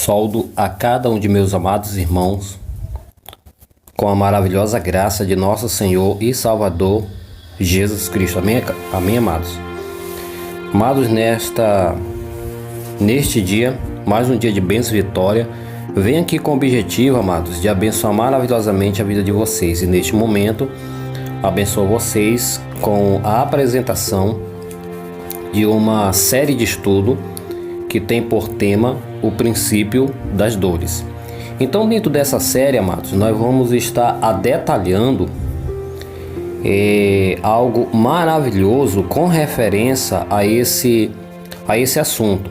Saúdo a cada um de meus amados irmãos com a maravilhosa graça de nosso Senhor e Salvador Jesus Cristo. Amém, amém, amados? Amados, neste dia, mais um dia de bênção e vitória, venho aqui com o objetivo, amados, de abençoar maravilhosamente a vida de vocês. E neste momento, abençoo vocês com a apresentação de uma série de estudo que tem por tema o princípio das dores. Então, dentro dessa série, amados, nós vamos estar detalhando algo maravilhoso com referência a esse assunto.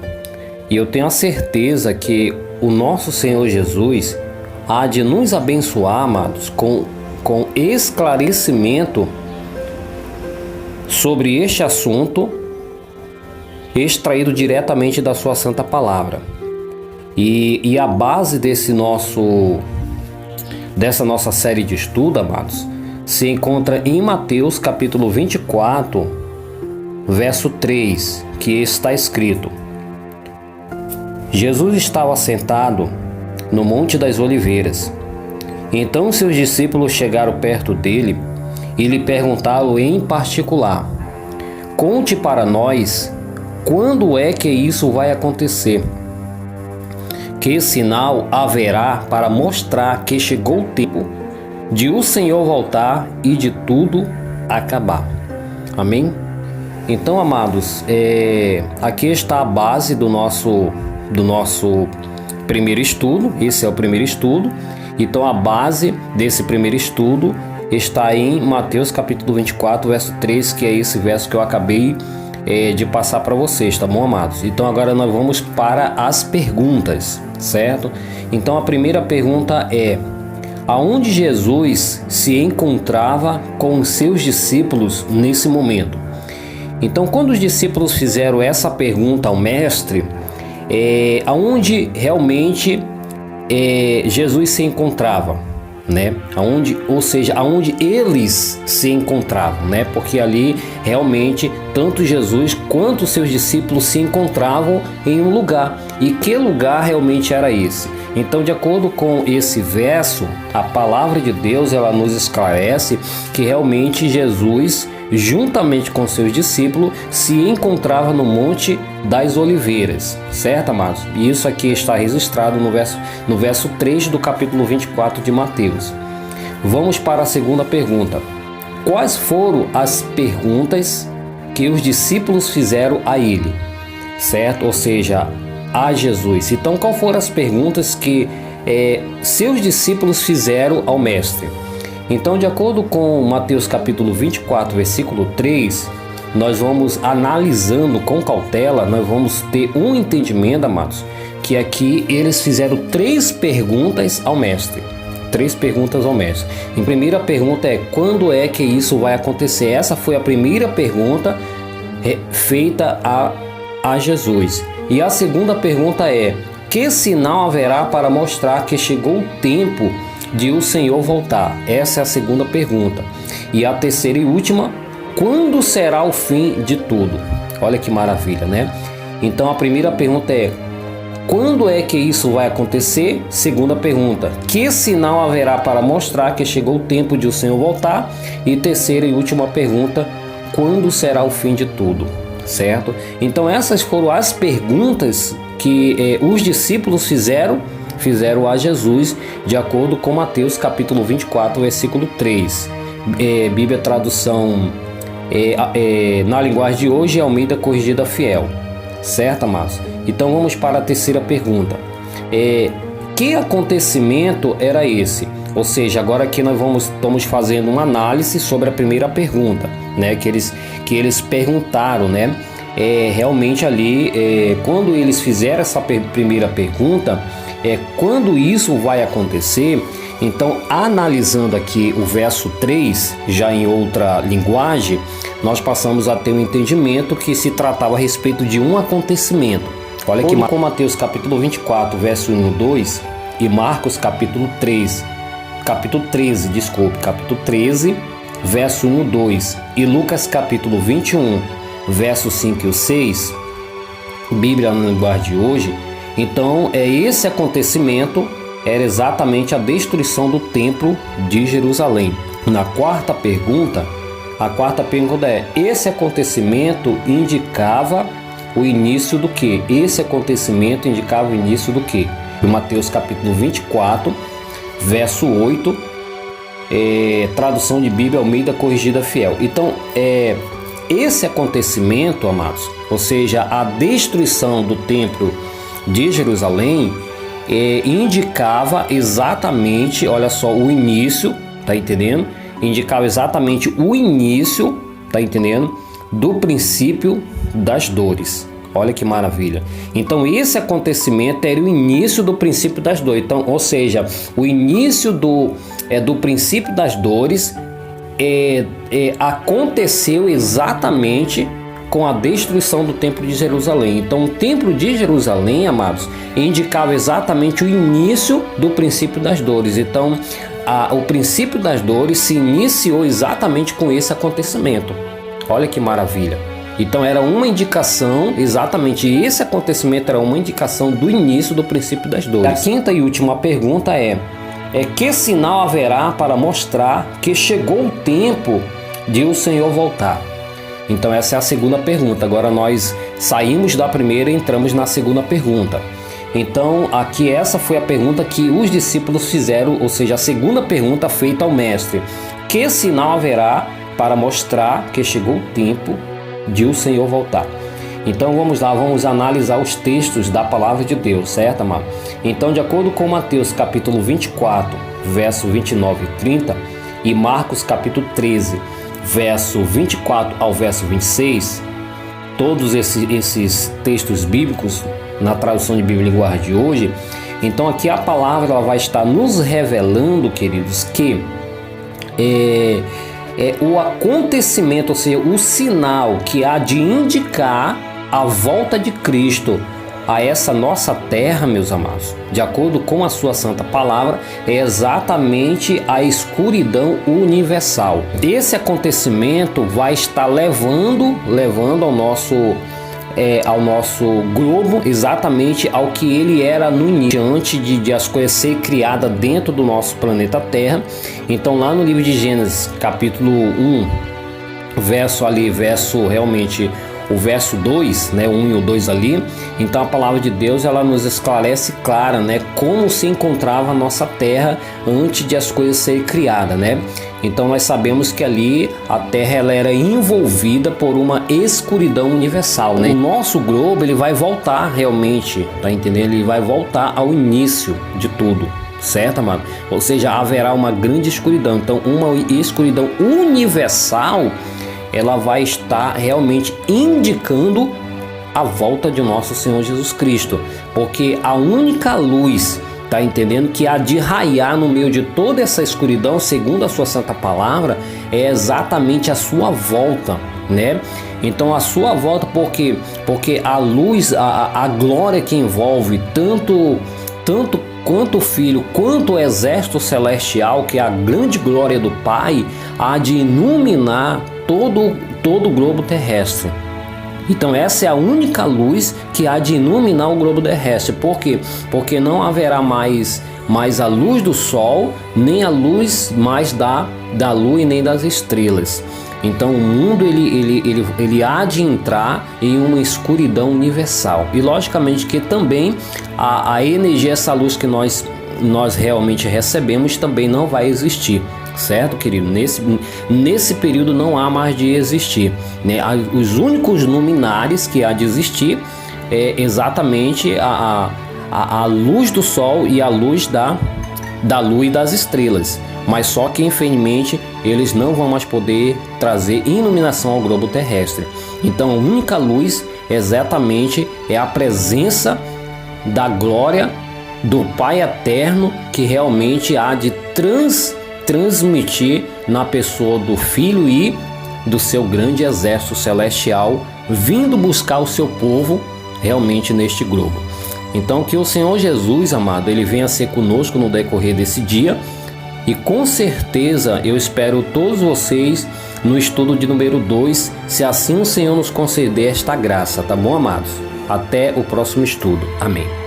E eu tenho a certeza que o nosso Senhor Jesus há de nos abençoar, amados, com esclarecimento sobre este assunto, extraído diretamente da sua santa palavra. E a base dessa nossa série de estudo, amados, se encontra em Mateus capítulo 24, verso 3, que está escrito: Jesus estava sentado no Monte das Oliveiras. Então seus discípulos chegaram perto dele e lhe perguntaram em particular: conte para nós, quando é que isso vai acontecer? Que sinal haverá para mostrar que chegou o tempo de o Senhor voltar e de tudo acabar? Amém? Então, amados, aqui está a base do nosso primeiro estudo. Esse é o primeiro estudo. Então, a base desse primeiro estudo está em Mateus capítulo 24, verso 3, que é esse verso que eu acabei de passar para vocês, tá bom, amados? Então agora nós vamos para as perguntas, certo? Então a primeira pergunta é: aonde Jesus se encontrava com os seus discípulos nesse momento? Então, quando os discípulos fizeram essa pergunta ao mestre, aonde realmente Jesus se encontrava, né? Aonde eles se encontravam, né? Porque ali realmente tanto Jesus quanto seus discípulos se encontravam em um lugar. E que lugar realmente era esse? Então, de acordo com esse verso, a palavra de Deus ela nos esclarece que realmente Jesus, juntamente com seus discípulos, se encontrava no Monte das Oliveiras, certo, amados? E isso aqui está registrado no verso 3 do capítulo 24 de Mateus. Vamos para a segunda pergunta. Quais foram as perguntas que os discípulos fizeram a ele, certo? Ou seja, a Jesus. Então, quais foram as perguntas que seus discípulos fizeram ao mestre? Então, de acordo com Mateus capítulo 24, versículo 3, nós vamos analisando com cautela, nós vamos ter um entendimento, amados, que aqui eles fizeram três perguntas ao mestre. Três perguntas ao mestre. A primeira pergunta é: quando é que isso vai acontecer? Essa foi a primeira pergunta feita a Jesus. E a segunda pergunta é: que sinal haverá para mostrar que chegou o tempo de o Senhor voltar? Essa é a segunda pergunta. E a terceira e última: quando será o fim de tudo? Olha que maravilha, né? Então a primeira pergunta é: quando é que isso vai acontecer? Segunda pergunta: que sinal haverá para mostrar que chegou o tempo de o Senhor voltar? E terceira e última pergunta: quando será o fim de tudo? Certo? Então essas foram as perguntas que os discípulos fizeram a Jesus, de acordo com Mateus capítulo 24, versículo 3. Bíblia tradução na linguagem de hoje, Almeida Corrigida Fiel. Certo, amados? Então vamos para a terceira pergunta. Que acontecimento era esse? Ou seja, agora aqui nós estamos fazendo uma análise sobre a primeira pergunta, né? Que eles perguntaram, né? Realmente ali, quando eles fizeram essa primeira pergunta, quando isso vai acontecer? Então, analisando aqui o verso 3, já em outra linguagem, nós passamos a ter um entendimento que se tratava a respeito de um acontecimento. Olha aqui, com Mateus capítulo 24, verso 1 e 2, e Marcos capítulo 13, verso 1 e 2, e Lucas capítulo 21, verso 5 e 6, Bíblia na linguagem de hoje, Então, esse acontecimento era exatamente a destruição do templo de Jerusalém. Na quarta pergunta, a quarta pergunta é: esse acontecimento indicava o início do quê? Esse acontecimento indicava o início do quê? Em Mateus capítulo 24, verso 8, tradução de Bíblia Almeida Corrigida Fiel. Então, esse acontecimento, amados, ou seja, a destruição do templo de Jerusalém, indicava exatamente, olha só, o início, tá entendendo? Indicava exatamente o início, tá entendendo? Do princípio das dores. Olha que maravilha. Então esse acontecimento era o início do princípio das dores. Então, ou seja, o início do princípio das dores aconteceu exatamente com a destruição do templo de Jerusalém. Então o templo de Jerusalém, amados, indicava exatamente o início do princípio das dores. Então o princípio das dores se iniciou exatamente com esse acontecimento. Olha que maravilha. Então era uma indicação, exatamente esse acontecimento era uma indicação do início do princípio das dores. A quinta e última pergunta é que sinal haverá para mostrar que chegou o tempo de o Senhor voltar? Então essa é a segunda pergunta. Agora nós saímos da primeira e entramos na segunda pergunta. Então aqui essa foi a pergunta que os discípulos fizeram, ou seja, a segunda pergunta feita ao mestre: que sinal haverá para mostrar que chegou o tempo de o Senhor voltar? Então vamos lá, vamos analisar os textos da palavra de Deus, certo, amado? Então, de acordo com Mateus capítulo 24, verso 29 e 30, e Marcos capítulo 13, verso 24 ao verso 26, todos esses textos bíblicos na tradução de Bíblia Linguagem de hoje, então aqui a palavra ela vai estar nos revelando, queridos, que o acontecimento, ou seja, o sinal que há de indicar a volta de Cristo a essa nossa terra, meus amados, de acordo com a sua santa palavra, é exatamente a escuridão universal. Esse acontecimento vai estar levando ao nosso globo exatamente ao que ele era no início, antes de as coisas serem criadas dentro do nosso planeta Terra. Então lá no livro de Gênesis, capítulo 1, o verso 2, né, o 1 e o 2 ali, então a palavra de Deus ela nos esclarece clara, né, como se encontrava a nossa terra antes de as coisas serem criadas, né? Então nós sabemos que ali a terra ela era envolvida por uma escuridão universal, né? O nosso globo ele vai voltar realmente, tá entendendo? Ele vai voltar ao início de tudo, certo, amado? Ou seja, haverá uma grande escuridão. Então uma escuridão universal ela vai estar realmente indicando a volta de nosso Senhor Jesus Cristo, porque a única luz, tá entendendo, que há de raiar no meio de toda essa escuridão, segundo a sua santa palavra, é exatamente a sua volta, né? Então a sua volta, porque a luz, a glória que envolve tanto quanto o Filho, quanto o exército celestial, que é a grande glória do Pai, há de iluminar todo o globo terrestre. Então essa é a única luz que há de iluminar o globo terrestre. Por quê? Porque não haverá mais a luz do sol, nem a luz mais da lua e nem das estrelas. Então o mundo ele há de entrar em uma escuridão universal. E logicamente que também a energia, essa luz que nós realmente recebemos também não vai existir. Certo, querido? Nesse período não há mais de existir, né? Os únicos luminares que há de existir é exatamente a luz do sol e a luz da lua e das estrelas. Mas só que infelizmente eles não vão mais poder trazer iluminação ao globo terrestre. Então a única luz exatamente é a presença da glória do Pai eterno, que realmente há de transmitir na pessoa do Filho e do seu grande exército celestial, vindo buscar o seu povo realmente neste globo. Então que o Senhor Jesus, amado, ele venha ser conosco no decorrer desse dia, e com certeza eu espero todos vocês no estudo de número 2, se assim o Senhor nos conceder esta graça, tá bom, amados? Até o próximo estudo. Amém.